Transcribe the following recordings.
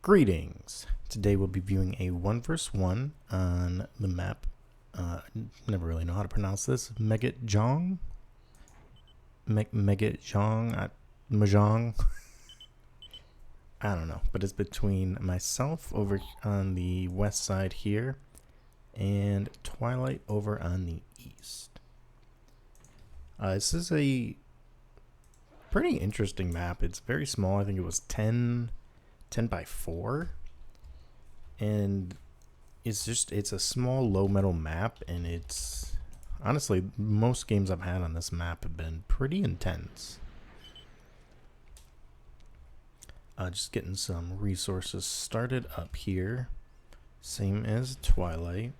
Greetings! Today we'll be viewing a 1 vs 1 on the map. Never really know how to pronounce this. Megatjong? Megatjong? Mahjong? I don't know, but it's between myself over on the west side here and Twilight over on the east. This is a pretty interesting map. It's very small. I think it was 10 by 4, and it's a small low metal map, and it's honestly most games I've had on this map have been pretty intense. Just getting some resources started up here, same as Twilight.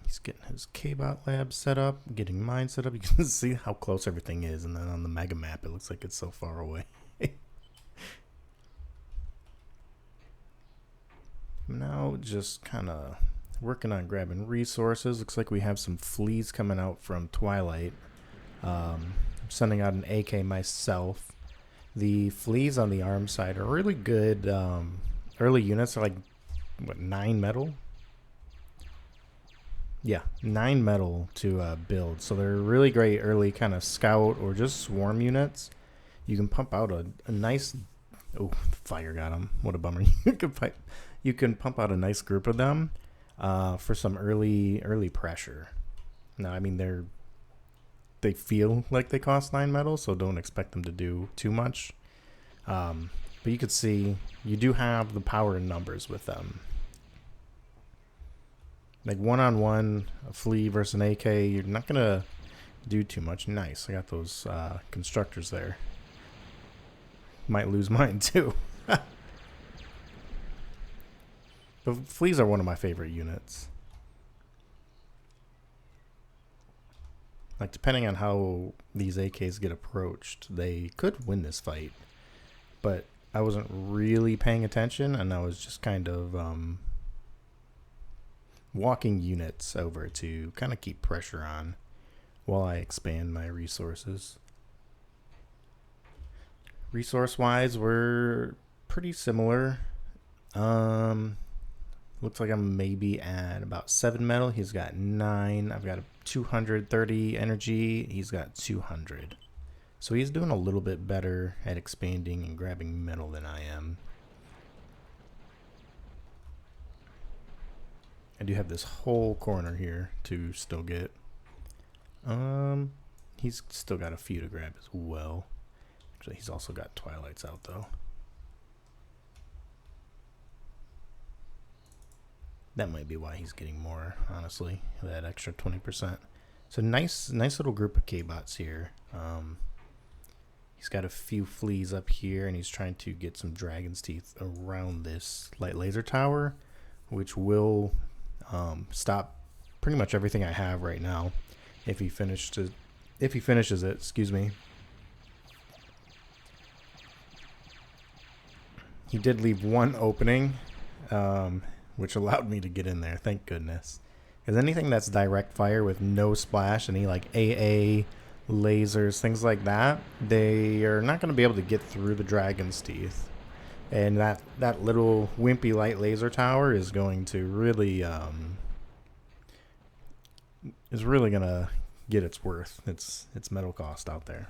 He's getting his K-Bot lab set up, getting mine set up. You can see how close everything is, and then on the mega map it looks like it's so far away. Now just kind of working on grabbing resources. Looks like we have some fleas coming out from Twilight. I'm sending out an AK myself. The fleas on the arm side are really good. Early units are like, what, 9 metal? Yeah, 9 metal to build. So they're really great early kind of scout or just swarm units. You can pump out a nice... Oh, fire got him. What a bummer. You can pump out a nice group of them for some early pressure. Now, I mean, they feel like they cost 9 metal, so don't expect them to do too much. But you could see you do have the power in numbers with them. Like one-on-one, a flea versus an AK, you're not going to do too much. Nice. I got those constructors there. Might lose mine too. But fleas are one of my favorite units. Like, depending on how these AKs get approached, they could win this fight. But I wasn't really paying attention, and I was just kind of... walking units over to kind of keep pressure on while I expand my resources. Resource wise, we're pretty similar. Looks like I'm maybe at about 7 metal. He's got 9. I've got 230 energy. He's got 200. So he's doing a little bit better at expanding and grabbing metal than I am. I do have this whole corner here to still get. He's still got a few to grab as well. Actually, he's also got Twilights out though. That might be why he's getting more, honestly, that extra 20%. So nice little group of K-Bots here. He's got a few fleas up here, and he's trying to get some Dragon's Teeth around this light laser tower, which will stop pretty much everything I have right now. If he finishes it, excuse me. He did leave one opening, which allowed me to get in there. Thank goodness. Because anything that's direct fire with no splash, any like AA lasers, things like that, they are not going to be able to get through the Dragon's Teeth. And that little wimpy light laser tower is going to really gonna get its worth, its metal cost out there.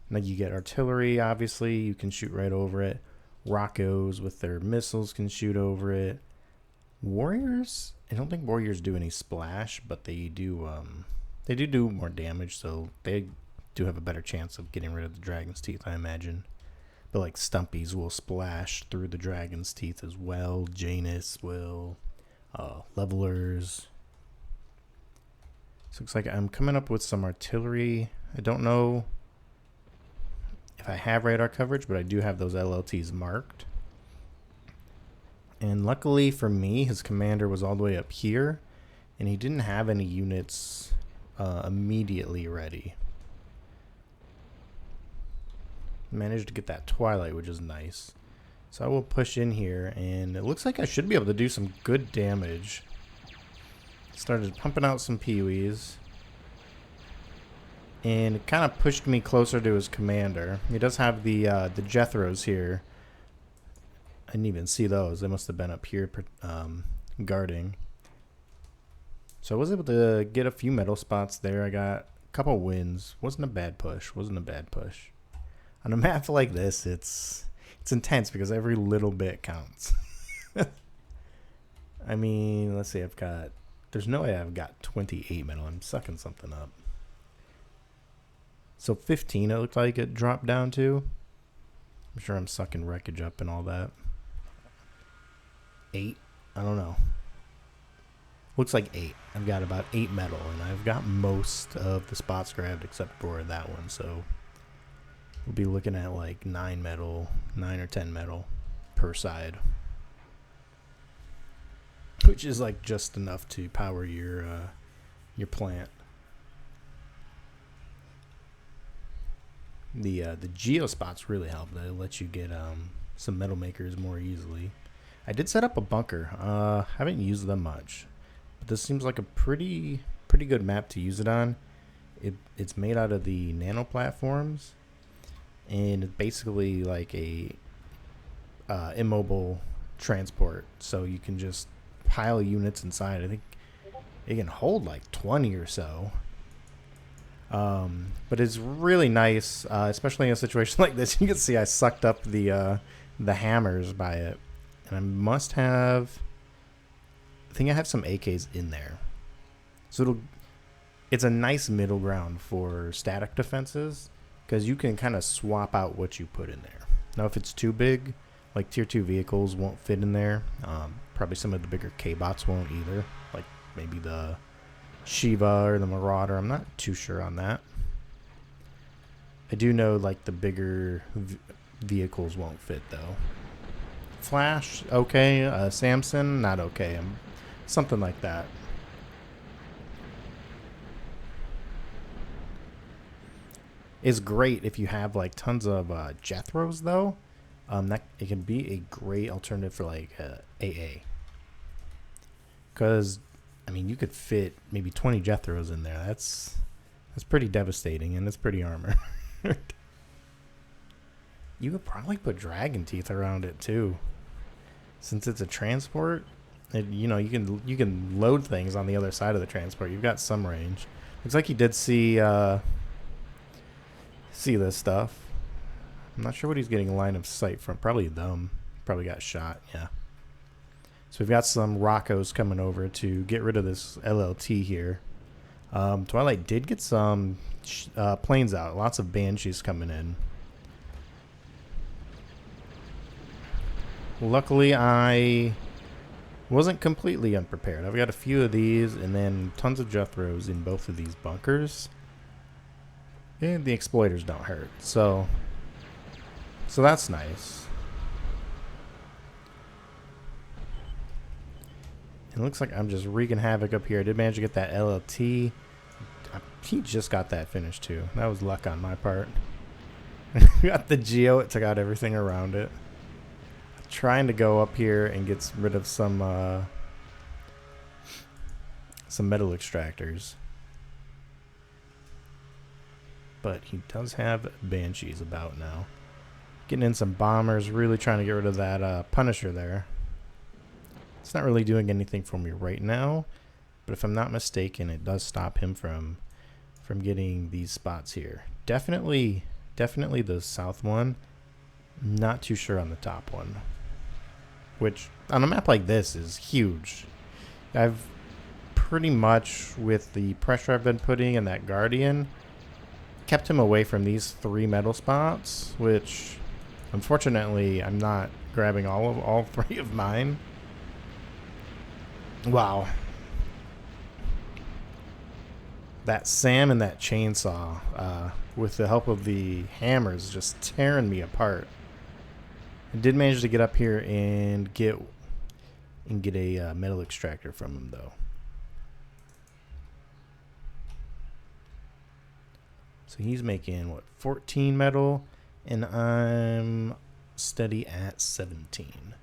Now you get artillery, obviously, you can shoot right over it. Rockos with their missiles can shoot over it. Warriors, I don't think warriors do any splash, but they do more damage, so they do have a better chance of getting rid of the Dragon's Teeth, I imagine. But like Stumpies will splash through the Dragon's Teeth as well. Janus will. Levelers. So looks like I'm coming up with some artillery. I don't know if I have radar coverage, but I do have those LLTs marked. And luckily for me, his commander was all the way up here, and he didn't have any units immediately ready. Managed to get that Twilight, which is nice. So I will push in here, and it looks like I should be able to do some good damage. Started pumping out some peewees. and it kind of pushed me closer to his commander. He does have the Jethros here. I didn't even see those. They must have been up here guarding. So I was able to get a few medal spots there. I got a couple wins. Wasn't a bad push. On a map like this, it's intense because every little bit counts. I mean, let's see. There's no way I've got 28 medal. I'm sucking something up. So 15 it looked like it dropped down to. I'm sure I'm sucking wreckage up and all that. 8? I don't know. Looks like 8. I've got about 8 medal, and I've got most of the spots grabbed except for that one. So we'll be looking at like 9 medal, 9 or 10 medal per side, which is like just enough to power your plant. The geo spots really help. They let you get some metal makers more easily. I did set up a bunker. Haven't used them much, but this seems like a pretty good map to use it on. It's made out of the nano platforms, and it's basically like a immobile transport. So you can just pile units inside. I think it can hold like 20 or so. But it's really nice, especially in a situation like this. You can see I sucked up the hammers by it, and I think I have some AKs in there, so it's a nice middle ground for static defenses because you can kind of swap out what you put in there. Now, if it's too big, like tier 2 vehicles won't fit in there. Probably some of the bigger K-bots won't either, like maybe the Shiva or the Marauder. I'm not too sure on that. I do know like the bigger vehicles won't fit though. Flash, okay. Samson, not okay. Something like that. It's great if you have like tons of Jethros though. That it can be a great alternative for like AA. Because I mean, you could fit maybe 20 Jethros in there. That's pretty devastating, and it's pretty armor. You could probably put Dragon Teeth around it too, since it's a transport. You can load things on the other side of the transport. You've got some range. Looks like you did see this stuff. I'm not sure what he's getting line of sight from. Probably them. Probably got shot. Yeah. So we've got some Roccos coming over to get rid of this LLT here. Twilight did get some planes out. Lots of Banshees coming in. Luckily, I wasn't completely unprepared. I've got a few of these and then tons of Jethros in both of these bunkers. And the exploiters don't hurt. So that's nice. It looks like I'm just wreaking havoc up here. I did manage to get that LLT. He just got that finished too. That was luck on my part. Got the Geo. It took out everything around it. Trying to go up here and get rid of some metal extractors. But he does have Banshees about now. Getting in some bombers. Really trying to get rid of that Punisher there. It's not really doing anything for me right now, but if I'm not mistaken, it does stop him from getting these spots here. Definitely the south one. Not too sure on the top one, which on a map like this is huge. I've pretty much, with the pressure I've been putting in that Guardian, kept him away from these 3 metal spots, which unfortunately I'm not grabbing all 3 of mine. Wow. That Sam and that chainsaw, with the help of the hammers, just tearing me apart. I did manage to get up here and get a metal extractor from him though. So he's making what, 14 metal, and I'm steady at 17.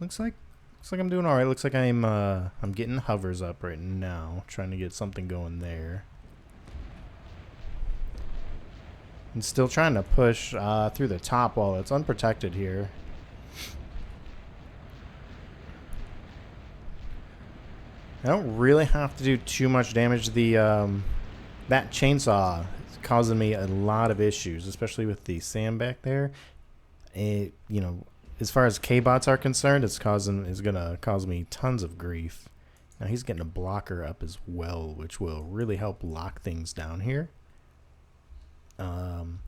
Looks like Looks like I'm doing all right. Looks like I'm getting hovers up right now, trying to get something going there. And still trying to push through the top wall. It's unprotected here. I don't really have to do too much damage. The that chainsaw is causing me a lot of issues, especially with the sand back there. It, you know, as far as K-bots are concerned, it's gonna cause me tons of grief. Now he's getting a blocker up as well, which will really help lock things down here. I'm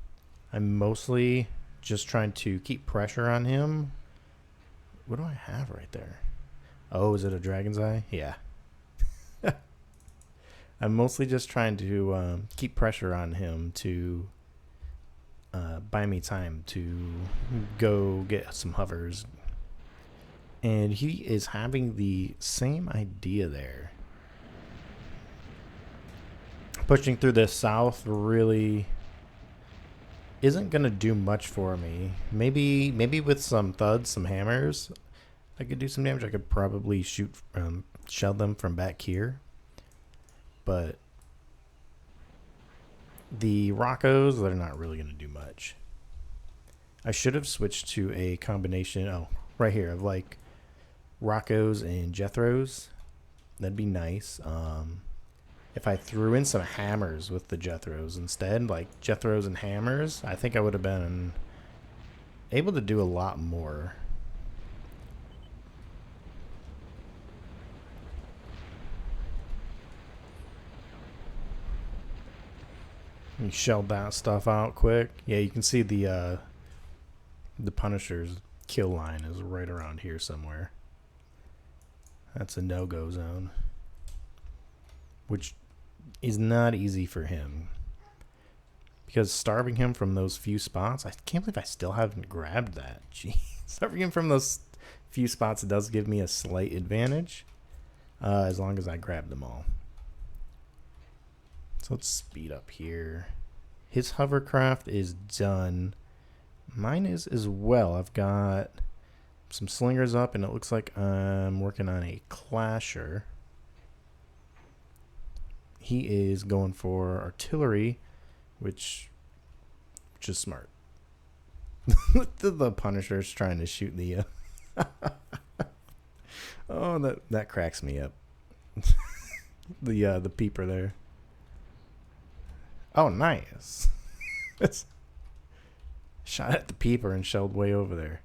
mostly just trying to keep pressure on him. What do I have right there? Oh, is it a dragon's eye? Yeah. I'm mostly just trying to keep pressure on him to buy me time to go get some hovers. And he is having the same idea there. Pushing through the south really isn't going to do much for me. Maybe with some thuds, some hammers, I could do some damage. I could probably shell them from back here. But the Roccos, they're not really going to do much. I should have switched to a combination, right here, of like Roccos and Jethros. That'd be nice. If I threw in some hammers with the Jethros instead, like Jethros and hammers, I think I would have been able to do a lot more. You shelled that stuff out quick. Yeah, you can see the Punisher's kill line is right around here somewhere. That's a no-go zone, which is not easy for him, because starving him from those few spots, I can't believe I still haven't grabbed that. Gee, starving him from those few spots does give me a slight advantage, as long as I grab them all. So let's speed up here. His hovercraft is done. Mine is as well. I've got some slingers up, and it looks like I'm working on a clasher. He is going for artillery, which is smart. The Punisher's trying to shoot the... oh, that cracks me up. The peeper there. Oh, nice. Shot at the peeper and shelled way over there.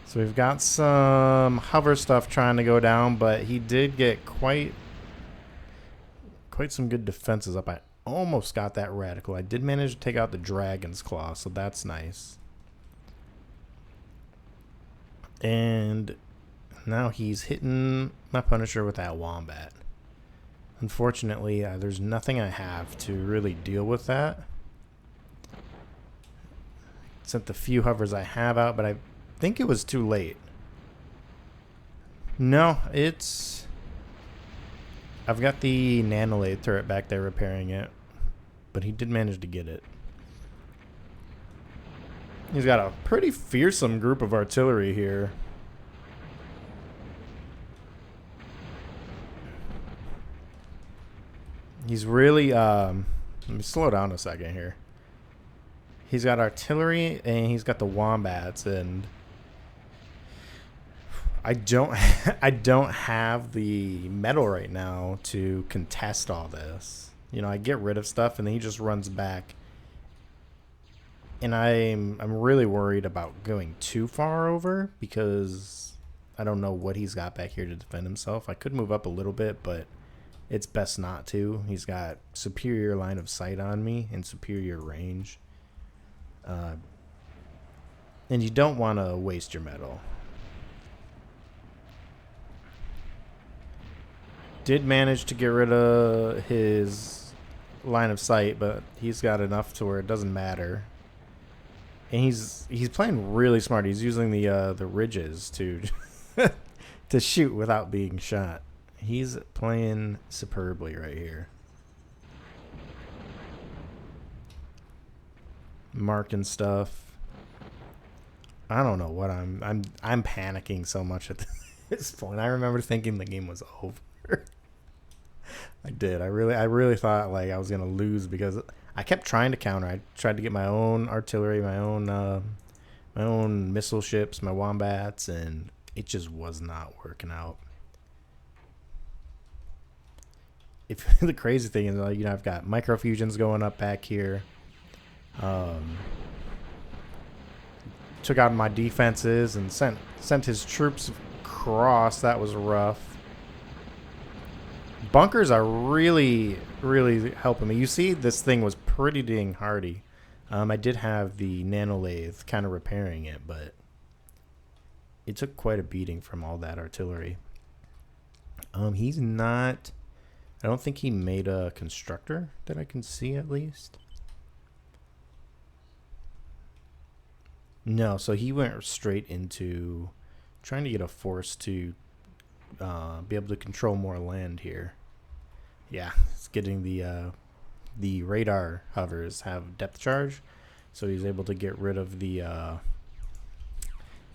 So we've got some hover stuff trying to go down, but he did get quite some good defenses up. I almost got that radical. I did manage to take out the dragon's claw, so that's nice. And now he's hitting my Punisher with that wombat. Unfortunately, there's nothing I have to really deal with that. Sent the few hovers I have out, but I think it was too late. No, I've got the nanolade turret back there repairing it, but he did manage to get it. He's got a pretty fearsome group of artillery here. He's really, let me slow down a second here. He's got artillery and he's got the wombats, and I don't have the metal right now to contest all this. You know, I get rid of stuff and then he just runs back. And I'm really worried about going too far over, because I don't know what he's got back here to defend himself. I could move up a little bit, but it's best not to. He's got superior line of sight on me and superior range. And you don't want to waste your metal. Did manage to get rid of his line of sight, but he's got enough to where it doesn't matter. And he's playing really smart. He's using the ridges to to shoot without being shot. He's playing superbly right here. Marking stuff. I don't know what I'm panicking so much at this point, I remember thinking the game was over. I did. I really thought like I was gonna lose because I kept trying to counter. I tried to get my own artillery, my own missile ships, my wombats, and it just was not working out. If the crazy thing is, like, I've got microfusions going up back here. Took out my defenses and sent his troops across. That was rough. Bunkers are really helping me. You see, this thing was pretty dang hardy. I did have the nanolathe kind of repairing it, but it took quite a beating from all that artillery. He's not... I don't think he made a constructor that I can see, at least. No, so he went straight into trying to get a force to be able to control more land here. Yeah, it's getting the radar hovers have depth charge, so he's able to get rid of the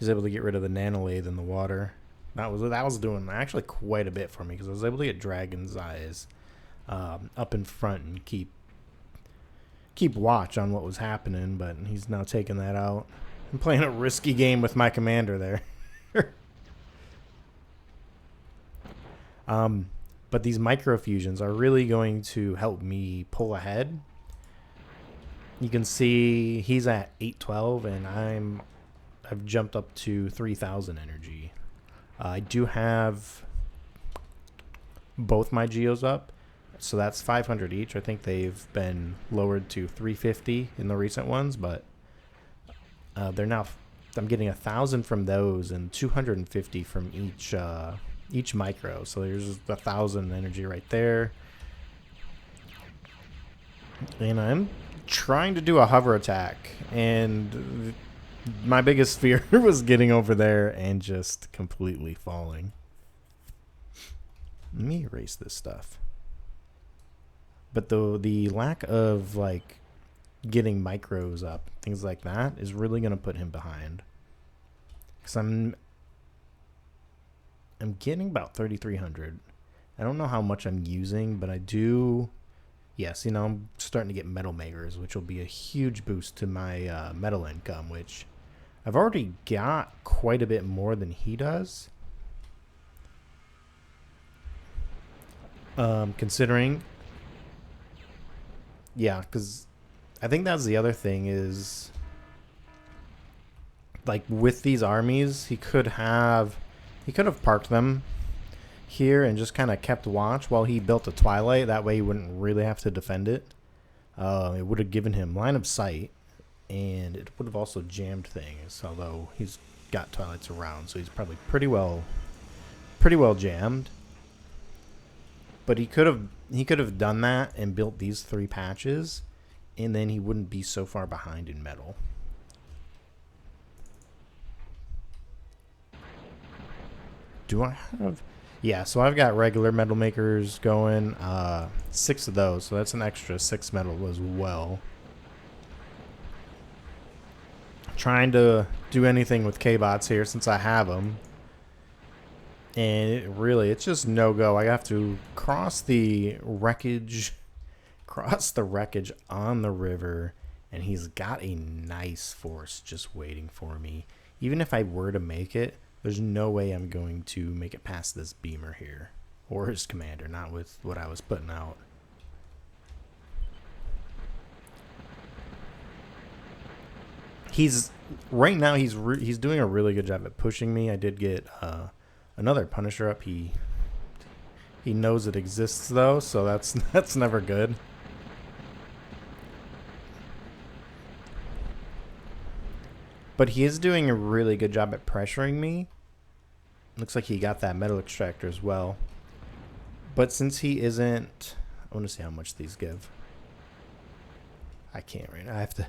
nanolathe in the water. That was doing actually quite a bit for me because I was able to get Dragon's Eyes up in front and keep watch on what was happening, but he's now taking that out. I'm playing a risky game with my commander there. But these microfusions are really going to help me pull ahead. You can see he's at 812 and I've jumped up to 3000 energy. I do have both my geos up, so that's 500 each. I think they've been lowered to 350 in the recent ones, but they're now. I'm getting 1,000 from those and 250 from each micro. So there's 1,000 energy right there. And I'm trying to do a hover attack, and my biggest fear was getting over there and just completely falling. Let me erase this stuff. But the lack of like getting micros up, things like that, is really going to put him behind. Because I'm getting about 3,300. I don't know how much I'm using, but I do. Yes, I'm starting to get metal makers, which will be a huge boost to my metal income, which I've already got quite a bit more than he does. Considering, yeah, because I think that's the other thing is, like, with these armies, he could have parked them here and just kind of kept watch while he built a Twilight. That way he wouldn't really have to defend it. It would have given him line of sight, and it would have also jammed things, although he's got Twilights around, so he's probably pretty well jammed. But he could have done that and built these 3 patches, and then he wouldn't be so far behind in metal. Do I have... Yeah, so I've got regular metal makers going, 6 of those, so that's an extra 6 metal as well. Trying to do anything with K-bots here since I have them. And it's just no go. I have to cross the wreckage on the river, and he's got a nice force just waiting for me. Even if I were to make it, there's no way I'm going to make it past this beamer here, or his commander, not with what I was putting out. He's doing a really good job at pushing me. I did get another Punisher up. He knows it exists though, so that's never good. But he is doing a really good job at pressuring me. Looks like he got that metal extractor as well. But since he isn't... I want to see how much these give. I can't right now. I have to...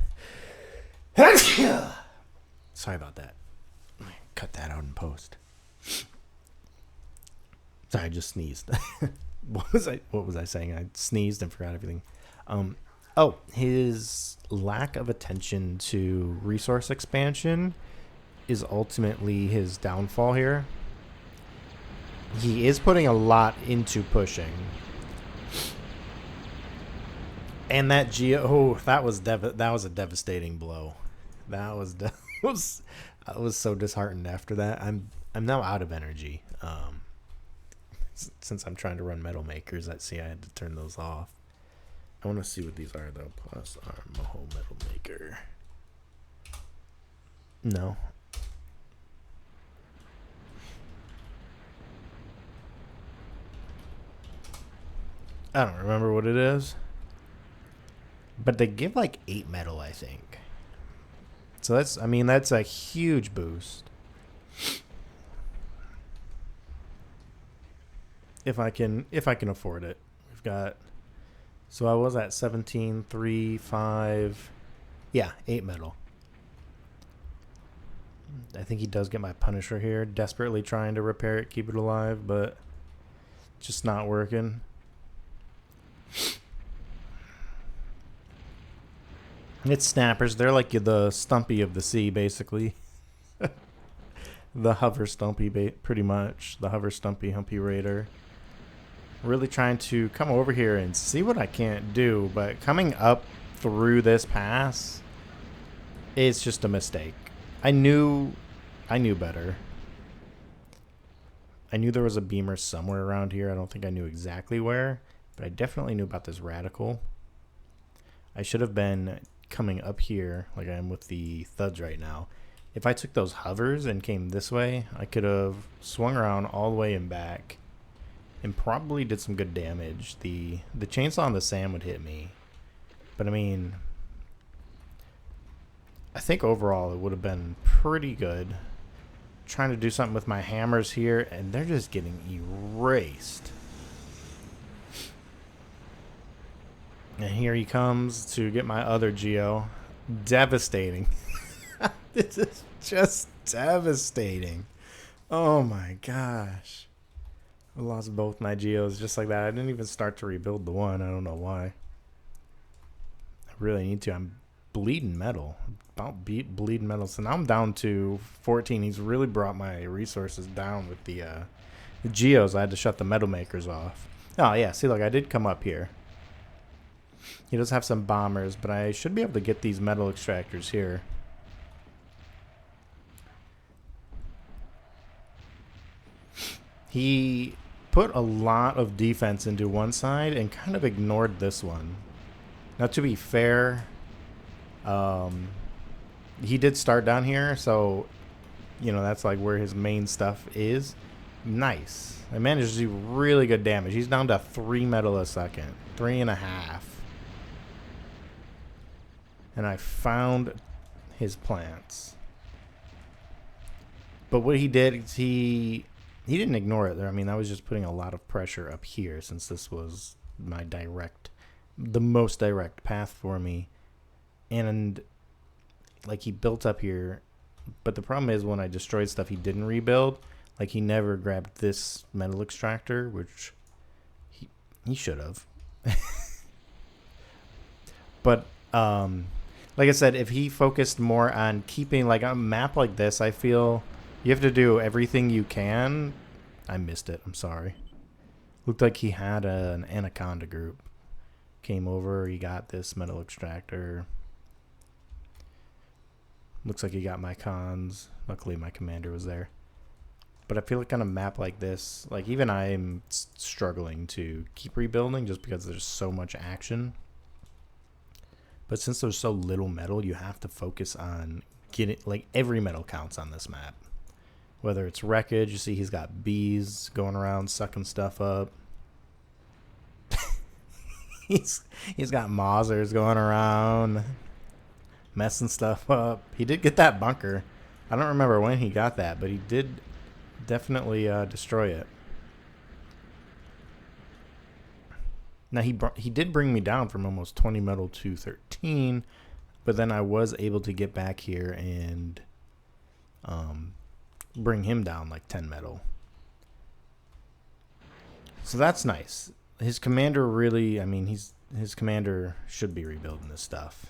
Sorry about that. Cut that out in post. Sorry, I just sneezed. What was I saying? I sneezed and forgot everything. His lack of attention to resource expansion is ultimately his downfall here. He is putting a lot into pushing. And that Geo, that was a devastating blow. That was I was so disheartened after that. I'm now out of energy. Since I'm trying to run Metal Makers, I had to turn those off. I want to see what these are though. Plus our Moho Metal Maker. No. I don't remember what it is. But they give like 8 metal, I think. So that's a huge boost. If I can afford it. We've got, so I was at 17, 3, 5. Yeah, 8 metal. I think he does get my Punisher here. Desperately trying to repair it, keep it alive, but just not working. It's snappers. They're like the Stumpy of the sea, basically. The hover Stumpy, pretty much. The hover Stumpy Humpy Raider. Really trying to come over here and see what I can't do, but coming up through this pass is just a mistake. I knew better. I knew there was a beamer somewhere around here. I don't think I knew exactly where, but I definitely knew about this radical. I should have been coming up here like I am with the thuds right now. If I took those hovers and came this way, I could have swung around all the way and back and probably did some good damage. The chainsaw on the Sam would hit me, but I mean, I think overall it would have been pretty good. Trying to do something with my hammers here, and they're just getting erased. And here he comes to get my other Geo. Devastating. This is just devastating. Oh my gosh. I lost both my Geos just like that. I didn't even start to rebuild the one. I don't know why. I really need to. I'm bleeding metal. About bleeding metal. So now I'm down to 14. He's really brought my resources down with the Geos. I had to shut the Metal Makers off. Oh yeah, see, look, I did come up here. He does have some bombers, but I should be able to get these metal extractors here. He put a lot of defense into one side and kind of ignored this one. Now, to be fair, he did start down here, so, you know, that's like where his main stuff is. Nice. I managed to do really good damage. He's down to 3 metal a second. 3.5. And I found his plants. But what he did is he didn't ignore it there. I mean, I was just putting a lot of pressure up here since this was my the most direct path for me. And like, he built up here, but the problem is when I destroyed stuff he didn't rebuild. Like, he never grabbed this metal extractor, which he should have. But like I said, if he focused more on keeping, like, a map like this, I feel you have to do everything you can. I missed it. I'm sorry. Looked like he had an Anaconda group. Came over. He got this metal extractor. Looks like he got my cons. Luckily, my commander was there. But I feel like on a map like this, like, even I'm struggling to keep rebuilding just because there's so much action. But since there's so little metal, you have to focus on getting, like, every metal counts on this map. Whether it's wreckage, you see he's got bees going around sucking stuff up. he's got Mausers going around messing stuff up. He did get that bunker. I don't remember when he got that, but he did definitely destroy it. Now, he did bring me down from almost 20 metal to 13, but then I was able to get back here and bring him down like 10 metal. So that's nice. His commander really, I mean, his commander should be rebuilding this stuff.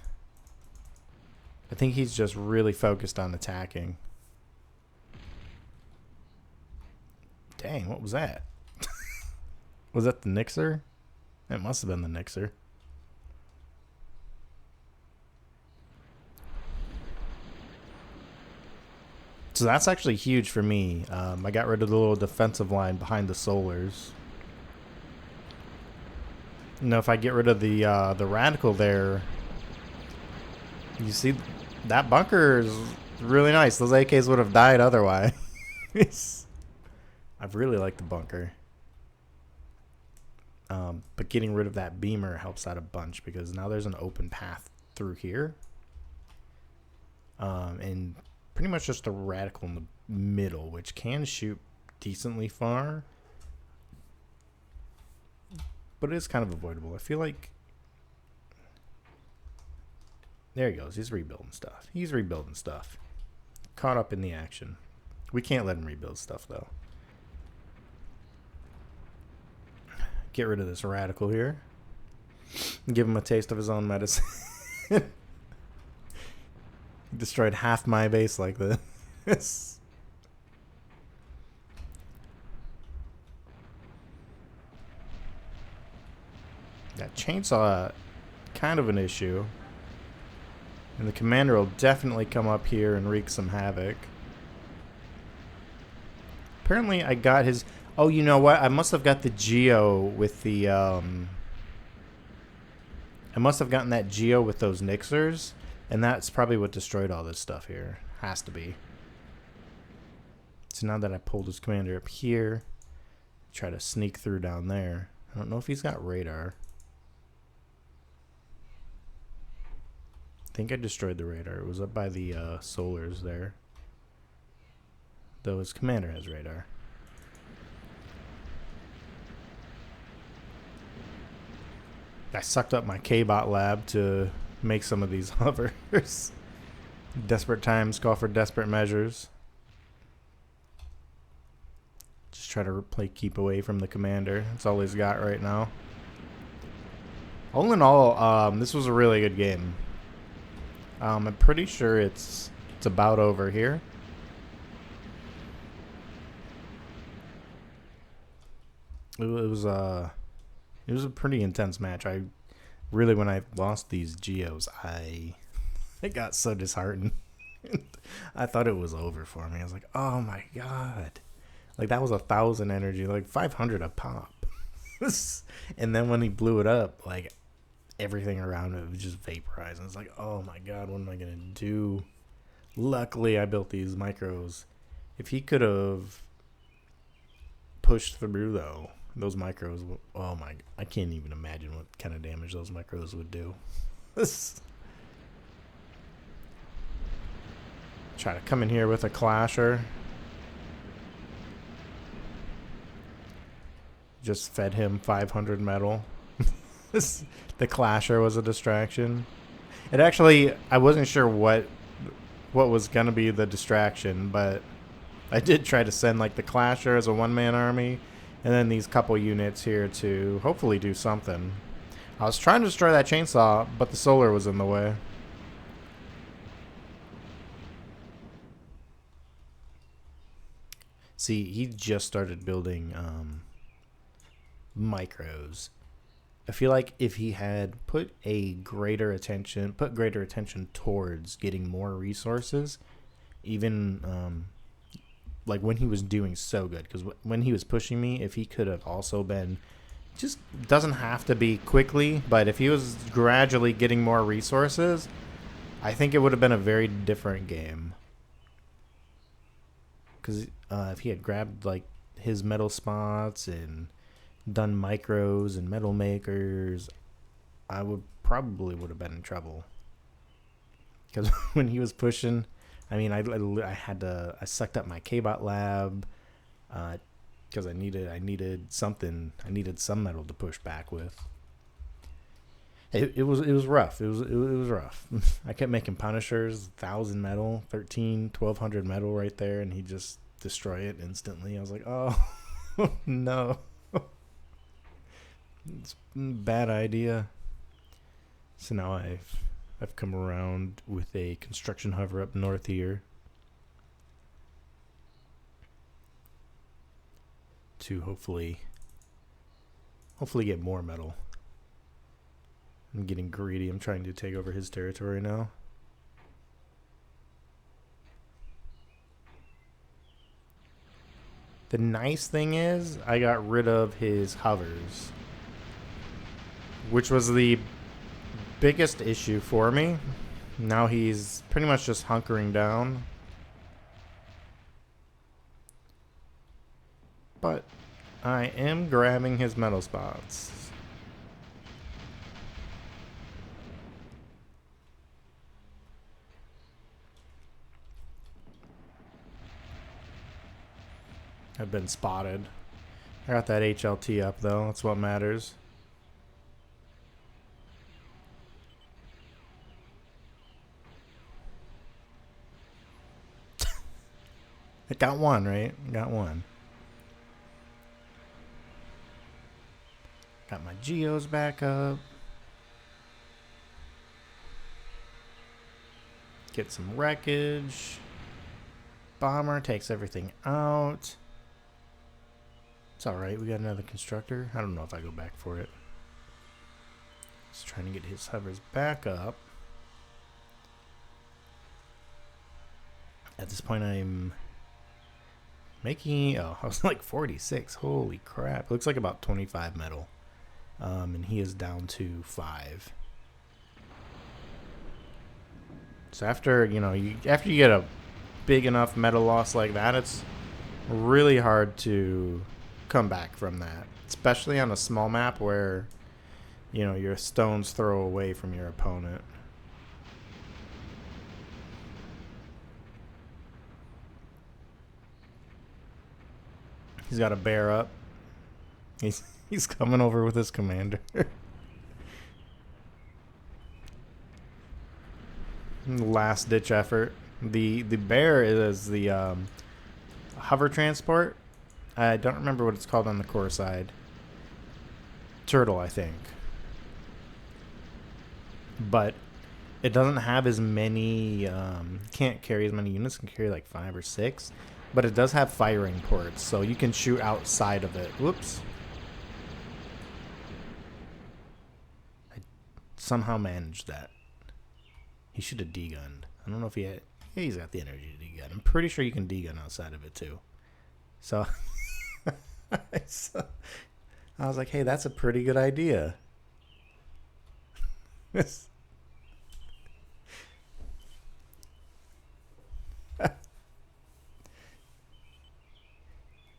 I think he's just really focused on attacking. Dang, what was that? Was that the Nixer? It must have been the Nixer. So that's actually huge for me. I got rid of the little defensive line behind the solars. You know, if I get rid of the radical there, you see that bunker is really nice. Those AKs would have died otherwise. I really like the bunker. But getting rid of that beamer helps out a bunch because now there's an open path through here. And pretty much just a radical in the middle, which can shoot decently far. But it is kind of avoidable. I feel like... There he goes. He's rebuilding stuff. He's rebuilding stuff. Caught up in the action. We can't let him rebuild stuff, though. Get rid of this radical here. Give him a taste of his own medicine. He destroyed half my base like this. That chainsaw, kind of an issue. And the commander will definitely come up here and wreak some havoc. Apparently I got his... Oh, you know what? I must have got the Geo with the... I must have gotten that Geo with those Nixers. And that's probably what destroyed all this stuff here. Has to be. So now that I pulled his commander up here, try to sneak through down there. I don't know if he's got radar. I think I destroyed the radar. It was up by the solars there. Though his commander has radar. I sucked up my K-Bot lab to make some of these hovers. Desperate times call for desperate measures. Just try to keep away from the commander. That's all he's got right now. All in all, this was a really good game. I'm pretty sure it's about over here. It was a pretty intense match. Really, when I lost these Geos, I got so disheartened. I thought it was over for me. I was like, oh my god. Like, that was 1,000 energy, like 500 a pop. And then when he blew it up, like, everything around it was just vaporizing. It's like, oh my god, what am I going to do? Luckily, I built these micros. If he could have pushed through, though, those micros, oh my, I can't even imagine what kind of damage those micros would do. Try to come in here with a clasher. Just fed him 500 metal. The clasher was a distraction. It actually, I wasn't sure what was gonna be the distraction, but I did try to send like the clasher as a one-man army. And then these couple units here to hopefully do something. I was trying to destroy that chainsaw, but the solar was in the way. See, he just started building micros. I feel like if he had put greater attention towards getting more resources, even like when he was doing so good, because when he was pushing me, if he could have also been, just doesn't have to be quickly, but if he was gradually getting more resources, I think it would have been a very different game. Because if he had grabbed like his metal spots and done micros and metal makers, I would have been in trouble. Because when he was pushing, I mean, I sucked up my K-Bot lab because I needed something. I needed some metal to push back with. It was rough. It was rough. I kept making Punishers, 1,000 metal, 1,200 metal right there, and he just destroy it instantly. I was like, oh no, it's a bad idea. So now I've come around with a construction hover up north here. to hopefully get more metal. I'm getting greedy. I'm trying to take over his territory now. The nice thing is I got rid of his hovers, which was the biggest issue for me. Now he's pretty much just hunkering down. But I am grabbing his metal spots. I've been spotted. I got that HLT up though. That's what matters. I got one, right? Got one. Got my geos back up. Get some wreckage. Bomber takes everything out. It's alright, we got another constructor. I don't know if I go back for it. Just trying to get his hovers back up. At this point I'm making, I was like 46. Holy crap. Looks like about 25 metal. And he is down to 5. So after, after you get a big enough metal loss like that, it's really hard to come back from that, especially on a small map where your stones throw away from your opponent. He's got a bear up. He's coming over with his commander. Last ditch effort. The bear is the hover transport. I don't remember what it's called on the core side. Turtle, I think. But it doesn't have as many, can't carry as many units. It can carry like 5 or 6. But it does have firing ports, so you can shoot outside of it. Whoops. I somehow managed that. He should have D-gunned. I don't know if he had... Yeah, he's got the energy to D-gun. I'm pretty sure you can D-gun outside of it, too. So... I was like, hey, that's a pretty good idea.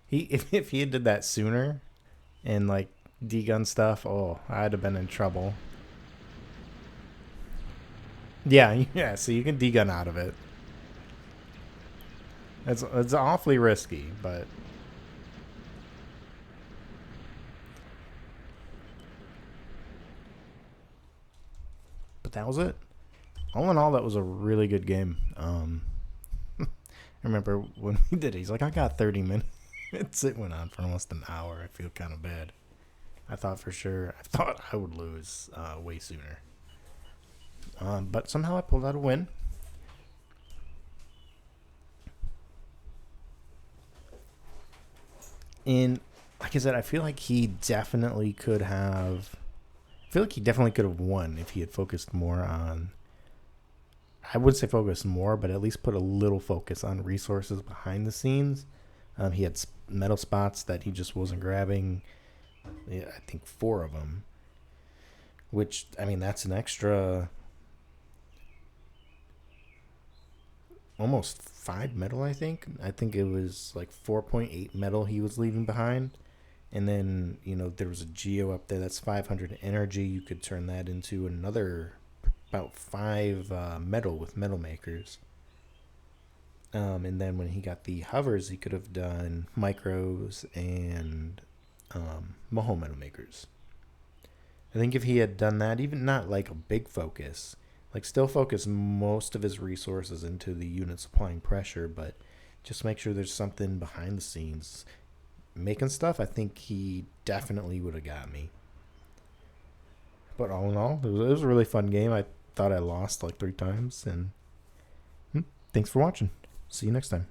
If he had did that sooner and like D-gun stuff, I'd have been in trouble. Yeah, so you can D-gun out of it. It's awfully risky, but that was it. All in all, that was a really good game. I remember when we did it, he's like, I got 30 minutes. It went on for almost an hour. I feel kind of bad. I thought I would lose way sooner. But somehow I pulled out a win. And like I said, I feel like he definitely could have won if he had focused more on, I wouldn't say focus more, but at least put a little focus on resources behind the scenes. He had metal spots that he just wasn't grabbing. I think 4 of them. Which, I mean, that's an extra almost 5 metal, I think. I think it was like 4.8 metal he was leaving behind. And then, there was a geo up there that's 500 energy. You could turn that into another about 5 metal with metal makers. And then when he got the hovers, he could have done micros and Moho metal makers. I think if he had done that, even not like a big focus, like still focus most of his resources into the units applying pressure, but just make sure there's something behind the scenes making stuff, I think he definitely would have got me. But all in all, it was a really fun game. I thought I lost like 3 times, and thanks for watching. See you next time.